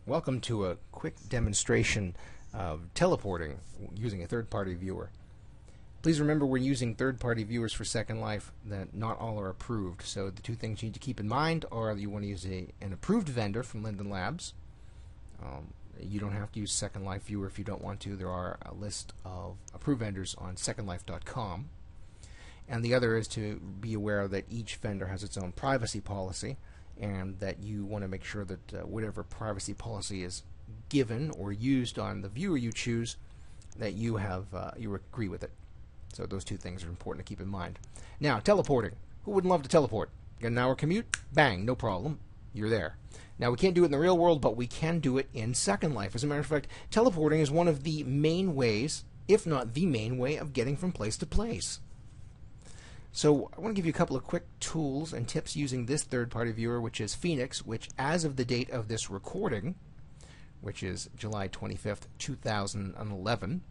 Welcome to a quick demonstration of teleporting using a third-party viewer. Please remember we're using third-party viewers for Second Life, that not all are approved. So the two things you need to keep in mind are that you want to use an approved vendor from Linden Labs. You don't have to use Second Life viewer if you don't want to. There are a list of approved vendors on secondlife.com. And the other is to be aware that each vendor has its own privacy policy, and that you want to make sure that whatever privacy policy is given or used on the viewer you choose, that you agree with it. So those two things are important to keep in mind. Now, teleporting. Who wouldn't love to teleport? Got an hour commute? Bang, no problem. You're there. Now, we can't do it in the real world, but we can do it in Second Life. As a matter of fact, teleporting is one of the main ways, if not the main way, of getting from place to place. So I want to give you a couple of quick tools and tips using this third-party viewer, which is Phoenix, which as of the date of this recording, which is July 25th, 2011,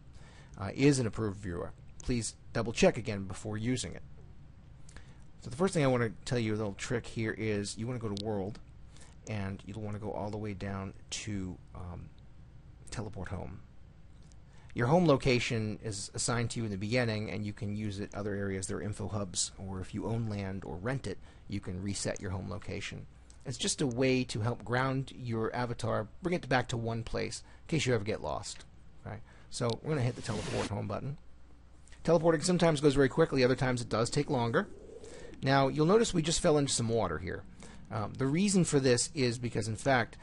is an approved viewer. Please double check again before using it. So the first thing I want to tell you, a little trick here, is you want to go to World, and you'll want to go all the way down to Teleport Home. Your home location is assigned to you in the beginning, and you can use it other areas. There are info hubs, or if you own land or rent it, you can reset your home location. It's just a way to help ground your avatar, bring it back to one place in case you ever get lost. Okay? So we're going to hit the teleport home button. Teleporting sometimes goes very quickly, other times it does take longer. Now you'll notice we just fell into some water here. The reason for this is because, in fact,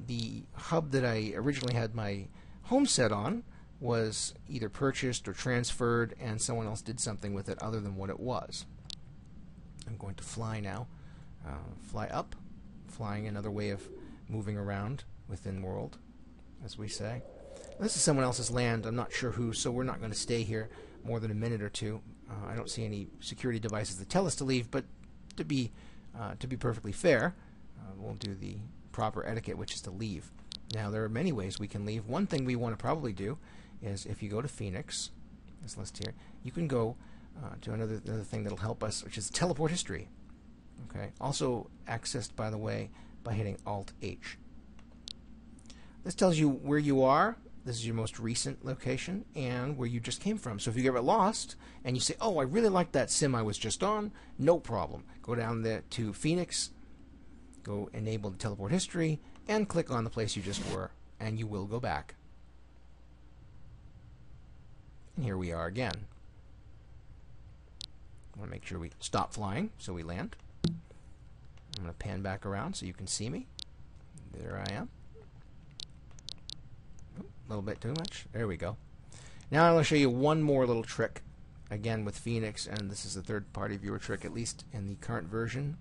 the hub that I originally had my home set on was either purchased or transferred, and someone else did something with it other than what it was. I'm going to fly now. Fly up. Flying, another way of moving around within world, as we say. This is someone else's land. I'm not sure who, so we're not going to stay here more than a minute or two. I don't see any security devices that tell us to leave, but to be perfectly fair, we'll do the proper etiquette, which is to leave. Now, there are many ways we can leave. One thing we want to probably do is, if you go to Phoenix, this list here, you can go to another thing that'll help us, which is teleport history. Okay, also accessed, by the way, by hitting Alt-H. This tells you where you are. This is your most recent location and where you just came from. So if you get lost and you say, "Oh, I really like that sim I was just on," no problem. Go down there to Phoenix, go enable the teleport history, and click on the place you just were, and you will go back. And here we are again. I want to make sure we stop flying so we land. I'm going to pan back around so you can see me. There I am. A little bit too much. There we go. Now I'm going to show you one more little trick, again with Phoenix, and this is a third-party viewer trick, at least in the current version.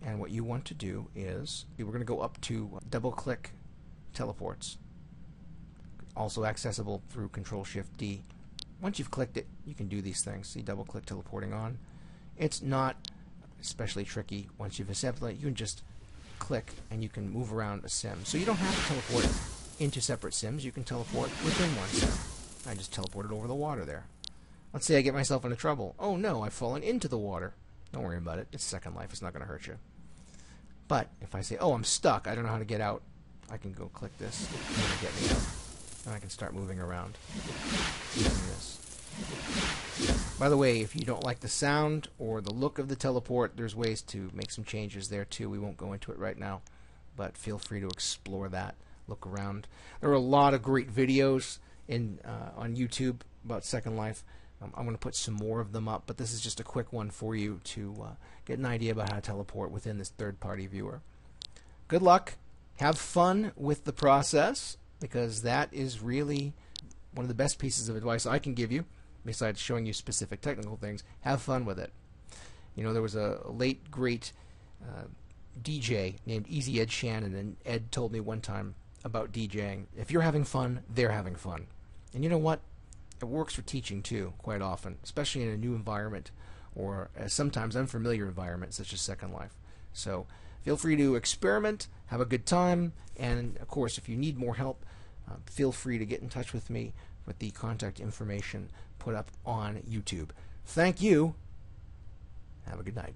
And what you want to do is, we're going to go up to double-click teleports. Also accessible through Control-Shift-D. Once you've clicked it, you can do these things. See, double-click teleporting on. It's not especially tricky. Once you've assembled it, you can just click and you can move around a sim. So you don't have to teleport into separate sims. You can teleport within one sim. I just teleported over the water there. Let's say I get myself into trouble. Oh no, I've fallen into the water. Don't worry about it. It's Second Life. It's not going to hurt you. But if I say, "Oh, I'm stuck. I don't know how to get out," I can go click this and get me out. And I can start moving around using this. By the way, if you don't like the sound or the look of the teleport, there's ways to make some changes there too. We won't go into it right now, but feel free to explore that. Look around. There are a lot of great videos on YouTube about Second Life. I'm going to put some more of them up, but this is just a quick one for you to get an idea about how to teleport within this third-party viewer. Good luck. Have fun with the process, because that is really one of the best pieces of advice I can give you, besides showing you specific technical things. Have fun with it. You know, there was a late, great DJ named Easy Ed Shannon, and Ed told me one time about DJing. If you're having fun, they're having fun. And you know what? It works for teaching too, quite often, especially in a new environment or sometimes unfamiliar environment such as Second Life. So feel free to experiment, have a good time, and of course, if you need more help, feel free to get in touch with me with the contact information put up on YouTube. Thank you. Have a good night.